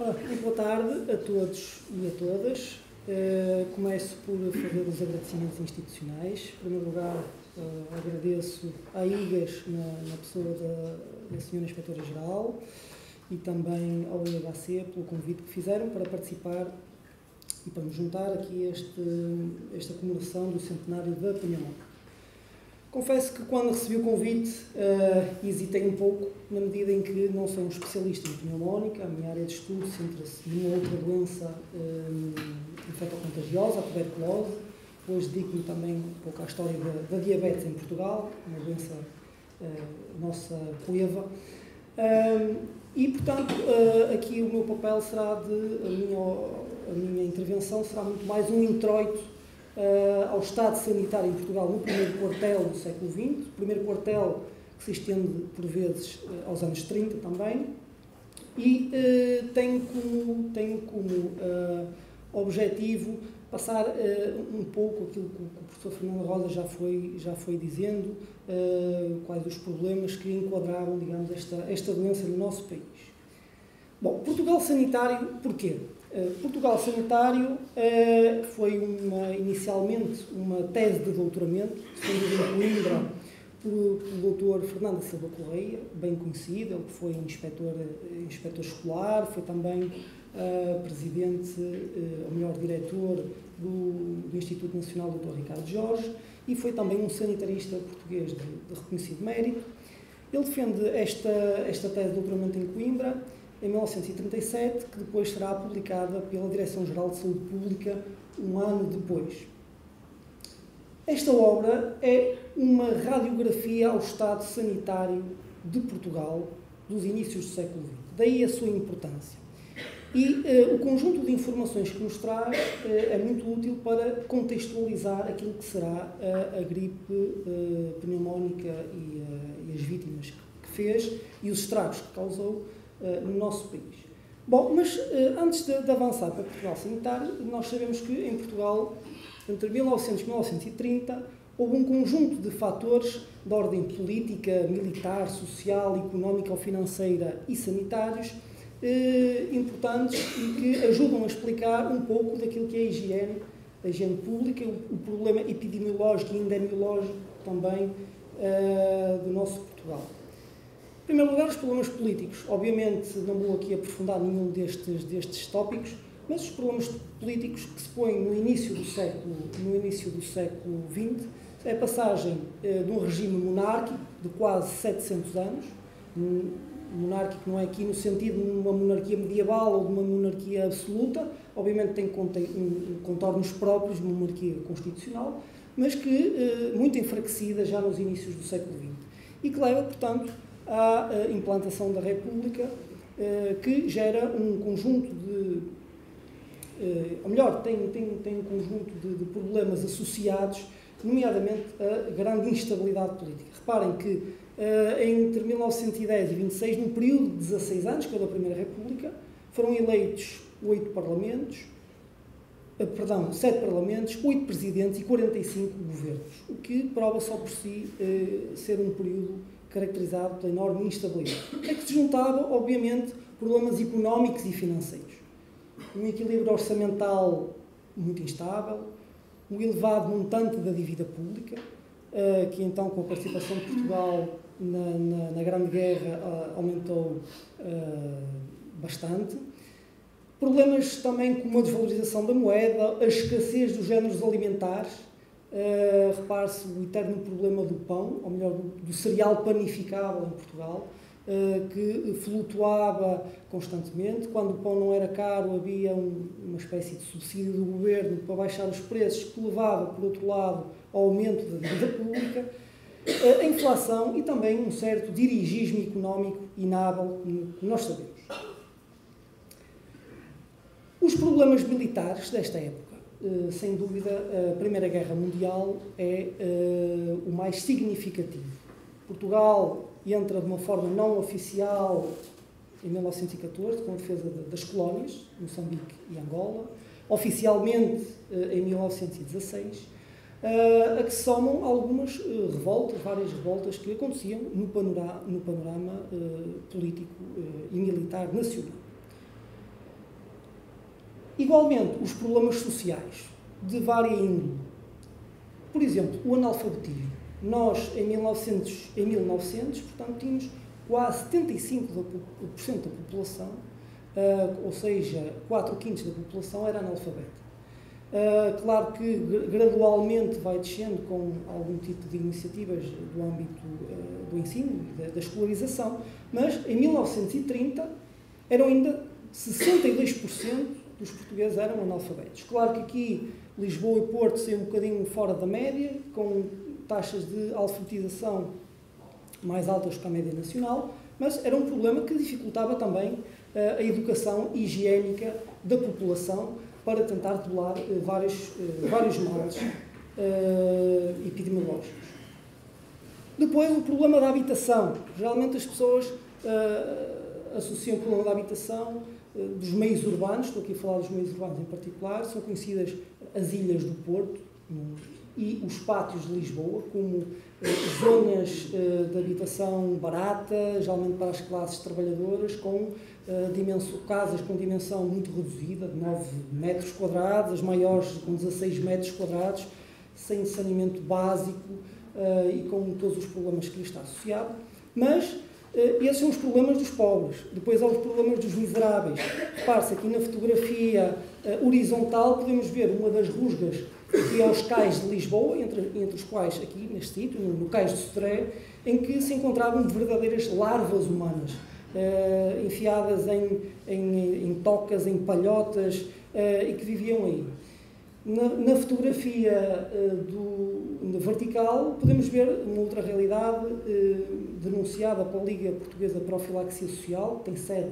Muito boa tarde a todos e a todas. Começo por fazer os agradecimentos institucionais. Em primeiro lugar, agradeço à IGAS, na pessoa da Sra. Inspetora-Geral, e também ao IHC pelo convite que fizeram para participar e para me juntar aqui a esta comemoração do centenário da pneumonia. Confesso que quando recebi o convite hesitei um pouco, na medida em que não sou um especialista em pneumónica. A minha área de estudo centra-se numa outra doença infectocontagiosa, a tuberculose. Hoje dedico-me também um pouco à história da diabetes em Portugal, uma doença nossa coeva. E, portanto, aqui o meu papel será a minha intervenção será muito mais um introito ao estado sanitário em Portugal no primeiro quartel do século XX, primeiro quartel que se estende, por vezes, aos anos 30 também, e tenho como objetivo passar um pouco aquilo que o professor Fernando Rosa já foi dizendo, quais os problemas que enquadravam, digamos, esta doença no nosso país. Bom, Portugal Sanitário, porquê? Portugal Sanitário foi inicialmente uma tese de doutoramento, desenvolvida em Coimbra pelo Dr. Fernando Silva Correia, bem conhecido. Ele foi inspetor escolar, foi também presidente, ou melhor, diretor do Instituto Nacional Dr. Ricardo Jorge, e foi também um sanitarista português de reconhecido mérito. Ele defende esta tese de doutoramento em Coimbra em 1937, que depois será publicada pela Direção-Geral de Saúde Pública um ano depois. Esta obra é uma radiografia ao estado sanitário de Portugal dos inícios do século XX, daí a sua importância. E o conjunto de informações que nos traz é muito útil para contextualizar aquilo que será a gripe pneumónica e as vítimas que fez e os estragos que causou no nosso país. Bom, mas antes de avançar para Portugal Sanitário, nós sabemos que em Portugal, entre 1900 e 1930, houve um conjunto de fatores de ordem política, militar, social, económica ou financeira e sanitários importantes e que ajudam a explicar um pouco daquilo que é a higiene pública, o problema epidemiológico e endemiológico também do nosso Portugal. Em primeiro lugar, os problemas políticos. Obviamente, não vou aqui aprofundar nenhum destes tópicos, mas os problemas políticos que se põem no início do século XX é a passagem de um regime monárquico de quase 700 anos, monárquico não é aqui no sentido de uma monarquia medieval ou de uma monarquia absoluta, obviamente tem contornos próprios de uma monarquia constitucional, mas que muito enfraquecida já nos inícios do século XX, e que leva, portanto, à implantação da República, que gera um conjunto ou melhor, tem um conjunto de problemas associados, nomeadamente a grande instabilidade política. Reparem que entre 1910 e 26, num período de 16 anos, que é da Primeira República, foram eleitos 7 parlamentos, 8 presidentes e 45 governos, o que prova só por si ser um período caracterizado pela enorme instabilidade. É que se juntava, obviamente, problemas económicos e financeiros. Um equilíbrio orçamental muito instável, um elevado montante da dívida pública, que então, com a participação de Portugal na Grande Guerra, aumentou bastante. Problemas também como a desvalorização da moeda, a escassez dos géneros alimentares. Repare-se o eterno problema do pão, ou melhor, do cereal panificável em Portugal, que flutuava constantemente. Quando o pão não era caro, havia uma espécie de subsídio do governo para baixar os preços, que levava, por outro lado, ao aumento da dívida pública, a inflação e também um certo dirigismo económico inábil, como nós sabemos. Os problemas militares desta época. Sem dúvida, a Primeira Guerra Mundial é o mais significativo. Portugal entra de uma forma não oficial em 1914, com a defesa das colónias, Moçambique e Angola, oficialmente em 1916, a que se somam algumas revoltas, várias revoltas que aconteciam no panorama político e militar nacional. Igualmente, os problemas sociais, de vária índole. Por exemplo, o analfabetismo. Nós, em 1900, portanto, tínhamos quase 75% da população, ou seja, 4/5 da população era analfabeta. Claro que gradualmente vai descendo com algum tipo de iniciativas do âmbito do ensino e da escolarização, mas em 1930 eram ainda 62% dos portugueses eram analfabetos. Claro que aqui Lisboa e Porto são um bocadinho fora da média, com taxas de alfabetização mais altas que a média nacional, mas era um problema que dificultava também a educação higiênica da população para tentar debelar vários males epidemiológicos. Depois, o problema da habitação. Geralmente as pessoas associam o problema da habitação dos meios urbanos, estou aqui a falar dos meios urbanos em particular, são conhecidas as ilhas do Porto e os pátios de Lisboa como zonas de habitação barata, geralmente para as classes trabalhadoras, com casas com dimensão muito reduzida, de 9 metros quadrados, as maiores com 16 metros quadrados, sem saneamento básico e com todos os problemas que lhe está associado. Mas esses são os problemas dos pobres. Depois há os problemas dos miseráveis. Repare-se aqui na fotografia horizontal, podemos ver uma das rusgas aqui aos cais de Lisboa, entre os quais, aqui neste sítio, no cais de Sodré, em que se encontravam verdadeiras larvas humanas, enfiadas em tocas, em palhotas, e que viviam aí. Na fotografia vertical podemos ver uma outra realidade denunciada pela Liga Portuguesa de Profilaxia Social, que tem sede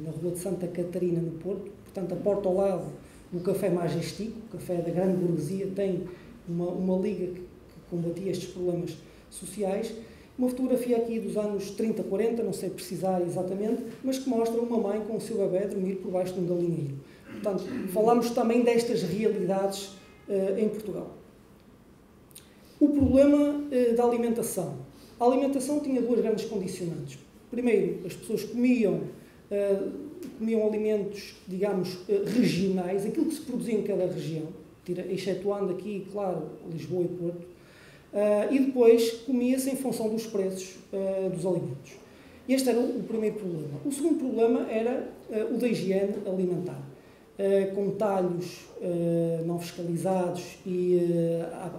na Rua de Santa Catarina, no Porto, portanto a porta ao lado do Café Majestico, o café da grande burguesia, tem uma liga que combatia estes problemas sociais. Uma fotografia aqui dos anos 30, 40, não sei precisar exatamente, mas que mostra uma mãe com o seu bebé a dormir por baixo de um galinheiro. Portanto, falamos também destas realidades em Portugal. O problema da alimentação. A alimentação tinha duas grandes condicionantes. Primeiro, as pessoas comiam alimentos, digamos, regionais, aquilo que se produzia em cada região, excetuando aqui, claro, Lisboa e Porto, e depois comia-se em função dos preços dos alimentos. Este era o primeiro problema. O segundo problema era o da higiene alimentar, com talhos não fiscalizados e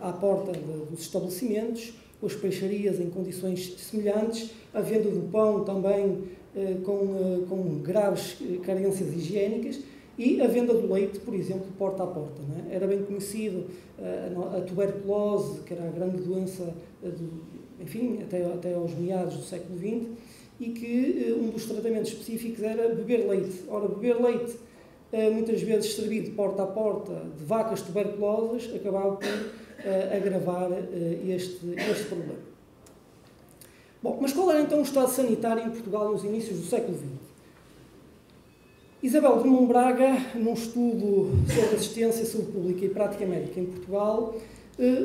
à porta dos estabelecimentos, com as peixarias em condições semelhantes, a venda do pão também com graves carências higiênicas e a venda do leite, por exemplo, porta a porta. Não é? Era bem conhecido a tuberculose, que era a grande doença, enfim, até aos meados do século XX, e que um dos tratamentos específicos era beber leite. Ora, beber leite, muitas vezes servido porta a porta de vacas tuberculosas, acabava por agravar este problema. Bom, mas qual era então o estado sanitário em Portugal nos inícios do século XX? Isabel Drummond Braga, num estudo sobre assistência, saúde pública e prática médica em Portugal,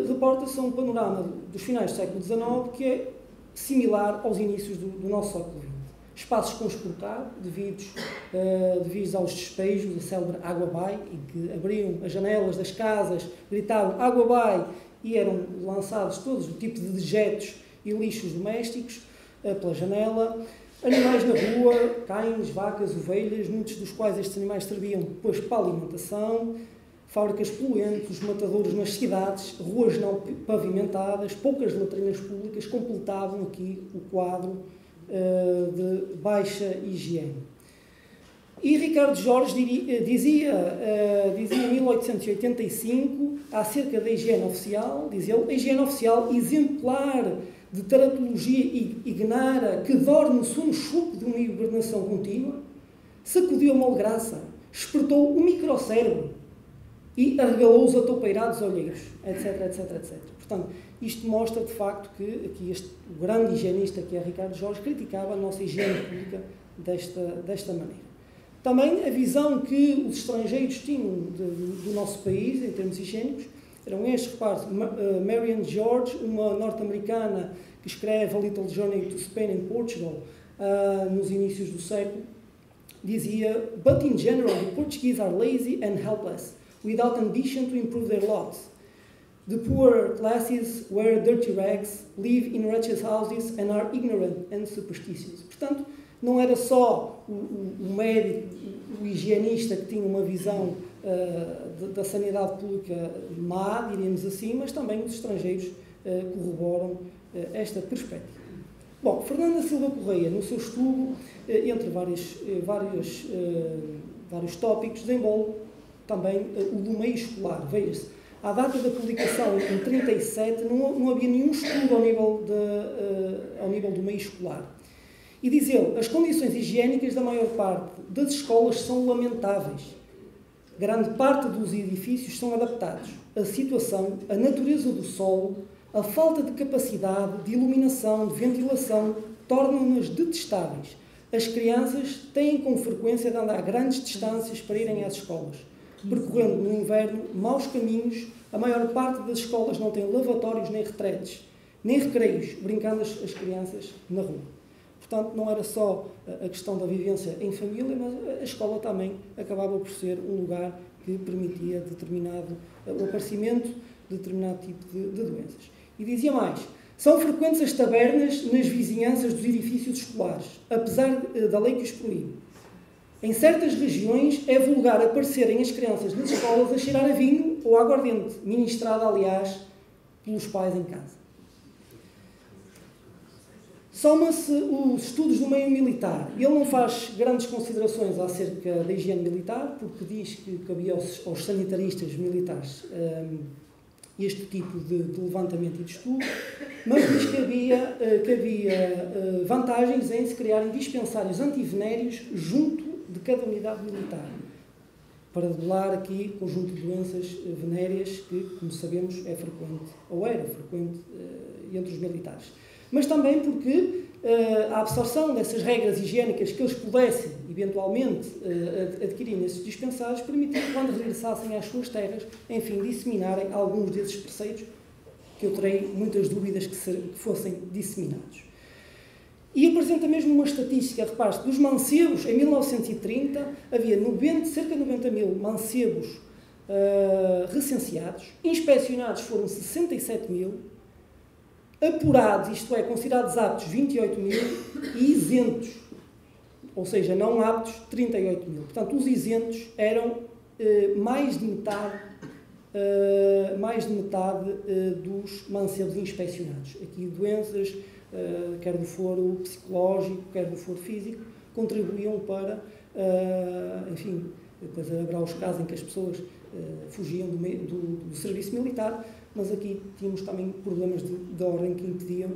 reporta-se um panorama dos finais do século XIX que é similar aos inícios do nosso século XX. Espaços com esgotar, devido aos despejos, a célebre água vai, em que abriam as janelas das casas, gritavam água vai e eram lançados todos o tipo de dejetos e lixos domésticos pela janela. Animais na rua, cães, vacas, ovelhas, muitos dos quais estes animais serviam depois para a alimentação, fábricas poluentes, os matadouros nas cidades, ruas não pavimentadas, poucas latrinas públicas completavam aqui o quadro de baixa higiene. E Ricardo Jorge dizia em 1885, acerca da higiene oficial, dizia ele, a higiene oficial exemplar de teratologia ignara que dorme no sono chupo de uma hibernação contínua, sacudiu a malgraça, espertou o microcérebro e arregalou os atopeirados olheiros, etc, etc, etc. Portanto, isto mostra de facto que aqui o grande higienista que é Ricardo Jorge criticava a nossa higiene pública desta maneira. Também a visão que os estrangeiros tinham do nosso país, em termos higiênicos, eram estes, repare, Marian George, uma norte-americana que escreve A Little Journey to Spain and Portugal nos inícios do século, dizia: "But in general, the Portuguese are lazy and helpless, without ambition to improve their lot. The poorer classes wear dirty rags, live in wretched houses and are ignorant and superstitious." Portanto, não era só o médico, o higienista que tinha uma visão da sanidade pública má, diríamos assim, mas também os estrangeiros corroboram esta perspectiva. Bom, Fernanda Silva Correia, no seu estudo, entre vários tópicos, desenvolve também o do meio escolar. Veja-se, à data da publicação, em 1937, não havia nenhum estudo ao nível do meio escolar. E diz ele: "As condições higiênicas da maior parte das escolas são lamentáveis. Grande parte dos edifícios são adaptados. A situação, a natureza do solo, a falta de capacidade de iluminação, de ventilação, tornam-nas detestáveis. As crianças têm com frequência de andar grandes distâncias para irem às escolas, percorrendo no inverno maus caminhos. A maior parte das escolas não tem lavatórios nem retretes, nem recreios, brincando as crianças na rua." Portanto, não era só a questão da vivência em família, mas a escola também acabava por ser um lugar que permitia o aparecimento de determinado tipo de doenças. E dizia mais: "São frequentes as tabernas nas vizinhanças dos edifícios escolares, apesar da lei que os proíbe. Em certas regiões é vulgar aparecerem as crianças nas escolas a cheirar a vinho ou a aguardente, ministrada, aliás, pelos pais em casa." Soma-se os estudos do meio militar. Ele não faz grandes considerações acerca da higiene militar, porque diz que cabia aos sanitaristas militares este tipo de levantamento e de estudo, mas diz que havia vantagens em se criarem dispensários antivenéreos junto de cada unidade militar, para debelar aqui o conjunto de doenças venéreas que, como sabemos, é frequente, ou era frequente, entre os militares. Mas também porque a absorção dessas regras higiênicas que eles pudessem, eventualmente, adquirir nesses dispensários, permitia que, quando regressassem às suas terras, enfim, disseminarem alguns desses preceitos, que eu terei muitas dúvidas que fossem disseminados. E apresenta mesmo uma estatística, repare-se, dos mancebos. Em 1930 havia cerca de 90 mil mancebos recenseados, inspecionados foram 67 mil, apurados, isto é, considerados aptos, 28 mil, e isentos, ou seja, não aptos, 38 mil. Portanto, os isentos eram mais de metade dos mancebos inspecionados. Aqui doenças, quer do foro psicológico, quer do foro físico, contribuíam para, enfim, depois haverá os casos em que as pessoas fugiam do serviço militar, mas aqui tínhamos também problemas de ordem que impediam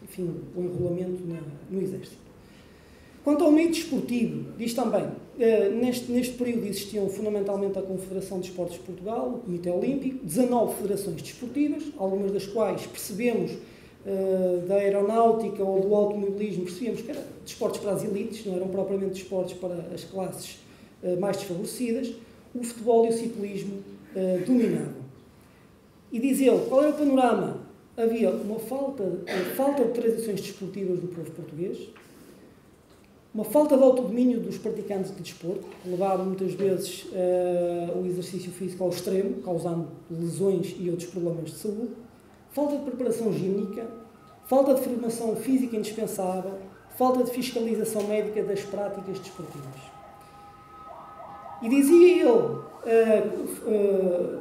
enfim, o enrolamento no Exército. Quanto ao meio desportivo, diz também, neste período existiam fundamentalmente a Confederação de Esportes de Portugal, o Comitê Olímpico, 19 federações desportivas, algumas das quais percebemos da aeronáutica ou do automobilismo, percebemos que eram desportos para as elites, não eram propriamente desportos para as classes mais desfavorecidas. O futebol e o ciclismo dominavam. E diz ele, qual era o panorama? Havia uma falta de tradições desportivas do povo português, uma falta de autodomínio dos praticantes de desporto, que levavam muitas vezes o exercício físico ao extremo, causando lesões e outros problemas de saúde, falta de preparação gímnica, falta de formação física indispensável, falta de fiscalização médica das práticas desportivas. E dizia ele,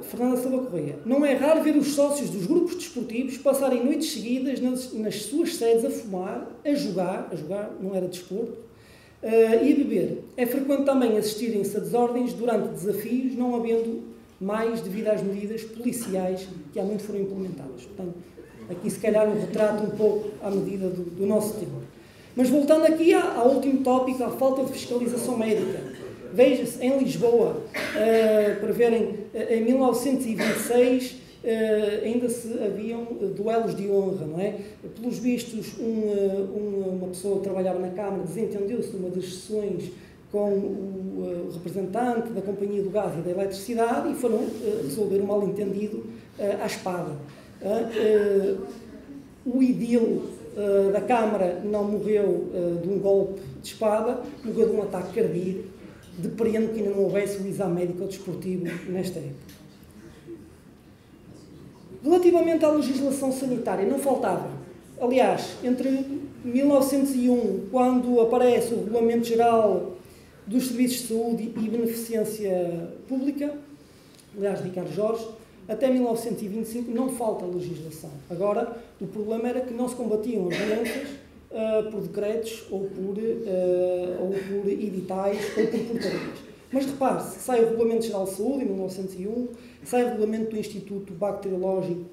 Fernanda Silva Correia, não é raro ver os sócios dos grupos desportivos passarem noites seguidas nas suas sedes a fumar, a jogar não era desporto, e a beber. É frequente também assistirem-se a desordens durante desafios, não havendo mais devido às medidas policiais que há muito foram implementadas. Portanto, aqui se calhar um retrato um pouco à medida do nosso tempo. Mas voltando aqui ao último tópico, à falta de fiscalização médica. Veja-se, em Lisboa, para verem, em 1926 ainda haviam duelos de honra, não é? Pelos vistos, uma pessoa que trabalhava na Câmara desentendeu-se numa das sessões com o representante da Companhia do Gás e da Eletricidade e foram resolver um mal-entendido à espada. O idil da Câmara não morreu de um golpe de espada, morreu de um ataque cardíaco, depreendo que ainda não houvesse o exame médico desportivo nesta época. Relativamente à legislação sanitária, não faltava. Aliás, entre 1901, quando aparece o Regulamento Geral dos Serviços de Saúde e Beneficência Pública, aliás, Ricardo Jorge, até 1925 não falta legislação. Agora, o problema era que não se combatiam as doenças por decretos ou por editais ou por portarias. Mas repare-se, sai o Regulamento Geral de Saúde, em 1901, sai o Regulamento do Instituto Bacteriológico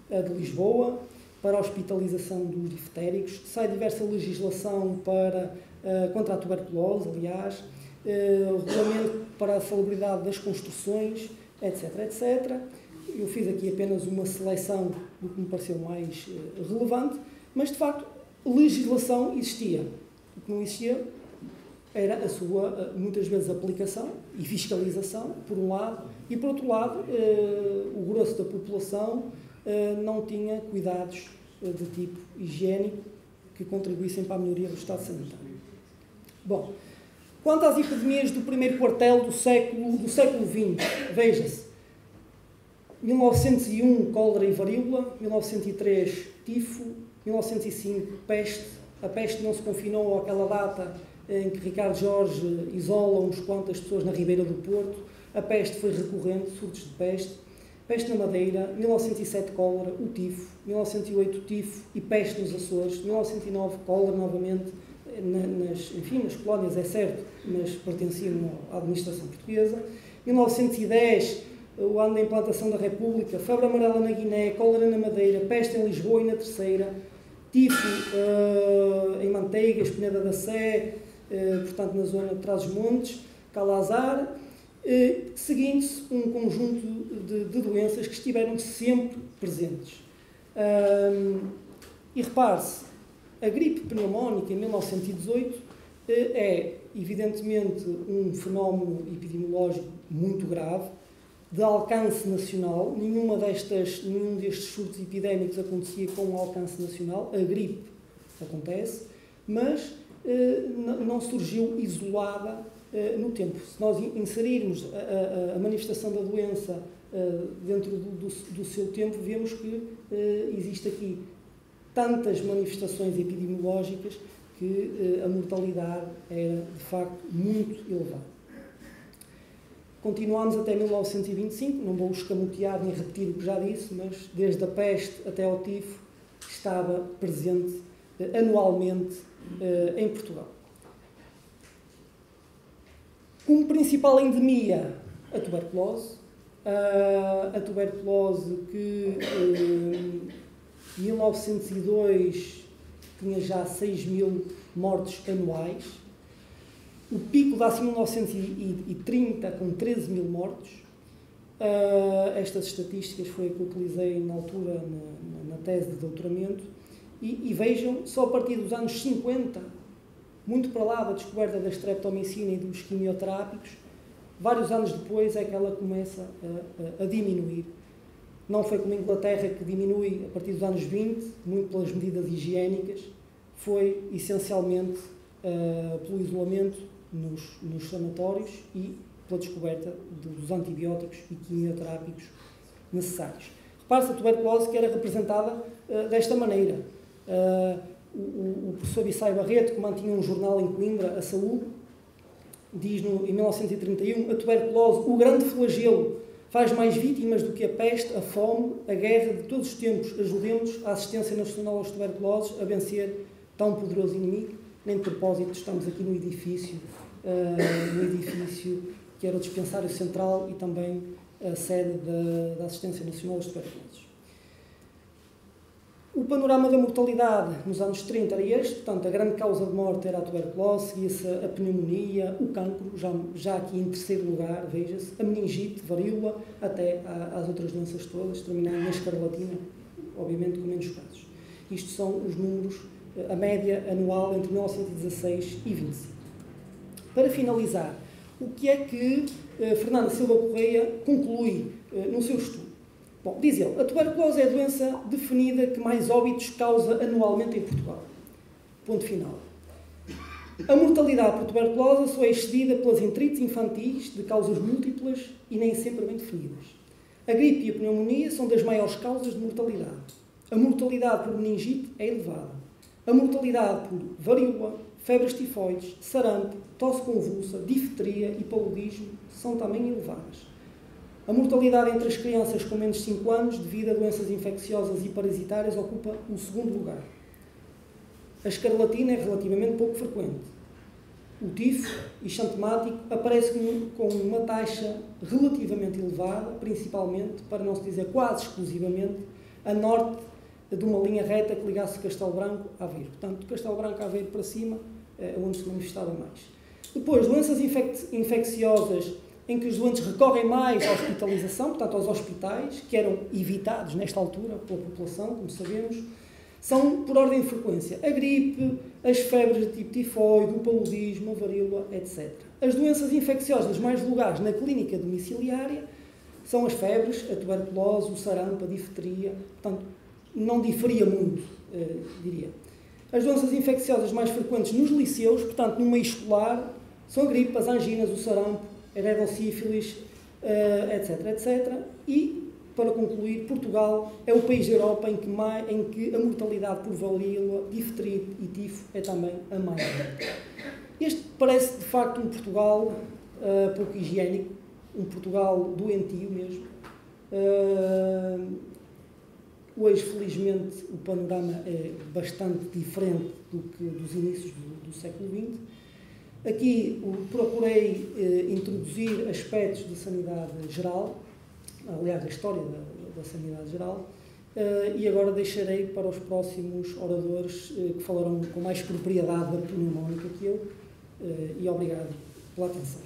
de Lisboa, para a hospitalização dos diftéricos, sai diversa legislação contra a tuberculose, aliás, o Regulamento para a salubridade das construções, etc, etc. Eu fiz aqui apenas uma seleção do que me pareceu mais relevante, mas, de facto, legislação existia. O que não existia era a sua, muitas vezes, aplicação e fiscalização, por um lado, e, por outro lado, o grosso da população não tinha cuidados de tipo higiênico que contribuíssem para a melhoria do estado sanitário. Bom, quanto às epidemias do primeiro quartel do século XX, veja-se, 1901, cólera e varíola, 1903, tifo, 1905, peste. A peste não se confinou àquela data em que Ricardo Jorge isola uns quantas pessoas na Ribeira do Porto. A peste foi recorrente, surtos de peste. Peste na Madeira, 1907 cólera, o tifo, 1908 tifo e peste nos Açores, 1909 cólera novamente, nas colónias é certo, mas pertenciam à administração portuguesa, 1910 o ano da implantação da República, febre amarela na Guiné, cólera na Madeira, peste em Lisboa e na Terceira, tifo em Manteigas, Peneda da Sé, portanto na zona de Trás-os-Montes, Calazar, seguindo-se um conjunto de doenças que estiveram sempre presentes. E repare-se, a gripe pneumónica em 1918 é, evidentemente, um fenómeno epidemiológico muito grave, de alcance nacional. Nenhum destes surtos epidémicos acontecia com um alcance nacional. A gripe acontece, mas não surgiu isolada no tempo. Se nós inserirmos a manifestação da doença dentro do seu tempo, vemos que existe aqui tantas manifestações epidemiológicas que a mortalidade era, de facto, muito elevada. Continuamos até 1925, não vou escamotear nem repetir o que já disse, mas desde a peste até ao tifo estava presente anualmente em Portugal. Como principal endemia, a tuberculose. A tuberculose que em 1902 tinha já 6.000 mortes anuais. O pico dá-se em 1930 com 13.000 mortes. Estas estatísticas foi a que eu utilizei na altura na tese de doutoramento. E vejam, só a partir dos anos 50, muito para lá da descoberta da streptomicina e dos quimioterápicos, vários anos depois é que ela começa a diminuir. Não foi como a Inglaterra, que diminui a partir dos anos 20, muito pelas medidas higiênicas, foi essencialmente pelo isolamento nos sanatórios e pela descoberta dos antibióticos e quimioterápicos necessários. Repare-se a tuberculose que era representada desta maneira. O professor Bissai Barreto, que mantinha um jornal em Coimbra, A Saúde, diz em 1931, a tuberculose, o grande flagelo, faz mais vítimas do que a peste, a fome, a guerra de todos os tempos. Ajudemos a Assistência Nacional aos Tuberculosos a vencer tão poderoso inimigo. Nem de propósito estamos aqui no edifício que era o dispensário central e também a sede da Assistência Nacional aos Tuberculosos. O panorama da mortalidade nos anos 30 era este, portanto, a grande causa de morte era a tuberculose, seguia-se a pneumonia, o cancro, já aqui em terceiro lugar, veja-se, a meningite, varíola, até às outras doenças todas, terminando na escarlatina, obviamente com menos casos. Isto são os números, a média anual entre 1916 e 25. Para finalizar, o que é que Fernando Silva Correia conclui no seu estudo? Bom, diz ele, a tuberculose é a doença definida que mais óbitos causa anualmente em Portugal. Ponto final. A mortalidade por tuberculose só é excedida pelas enterites infantis de causas múltiplas e nem sempre bem definidas. A gripe e a pneumonia são das maiores causas de mortalidade. A mortalidade por meningite é elevada. A mortalidade por varíola, febres tifoides, sarampo, tosse convulsa, difteria e paludismo são também elevadas. A mortalidade entre as crianças com menos de 5 anos, devido a doenças infecciosas e parasitárias, ocupa o segundo lugar. A escarlatina é relativamente pouco frequente. O tifo exantemático aparece com uma taxa relativamente elevada, principalmente, para não se dizer quase exclusivamente, a norte de uma linha reta que ligasse Castelo Branco a Aveiro. Portanto, de Castelo Branco a Aveiro para cima é onde se manifestava mais. Depois, doenças infecciosas em que os doentes recorrem mais à hospitalização, portanto aos hospitais, que eram evitados nesta altura pela população, como sabemos, são por ordem de frequência a gripe, as febres de tipo tifoide, o paludismo, a varíola, etc. As doenças infecciosas mais vulgares na clínica domiciliária são as febres, a tuberculose, o sarampo, a difteria, portanto, não diferia muito, diria. As doenças infecciosas mais frequentes nos liceus, portanto, no meio escolar, são a gripe, as anginas, o sarampo, a heredocífilis, etc, etc. E, para concluir, Portugal é o país da Europa em que a mortalidade por varíola, difteria e tifo é também a mais alta. Este parece, de facto, um Portugal pouco higiênico, um Portugal doentio mesmo. Hoje, felizmente, o panorama é bastante diferente dos inícios do século XX. Aqui procurei introduzir aspectos da sanidade geral, aliás, a história da sanidade geral, e agora deixarei para os próximos oradores que falarão com mais propriedade da pneumónica que eu, e obrigado pela atenção.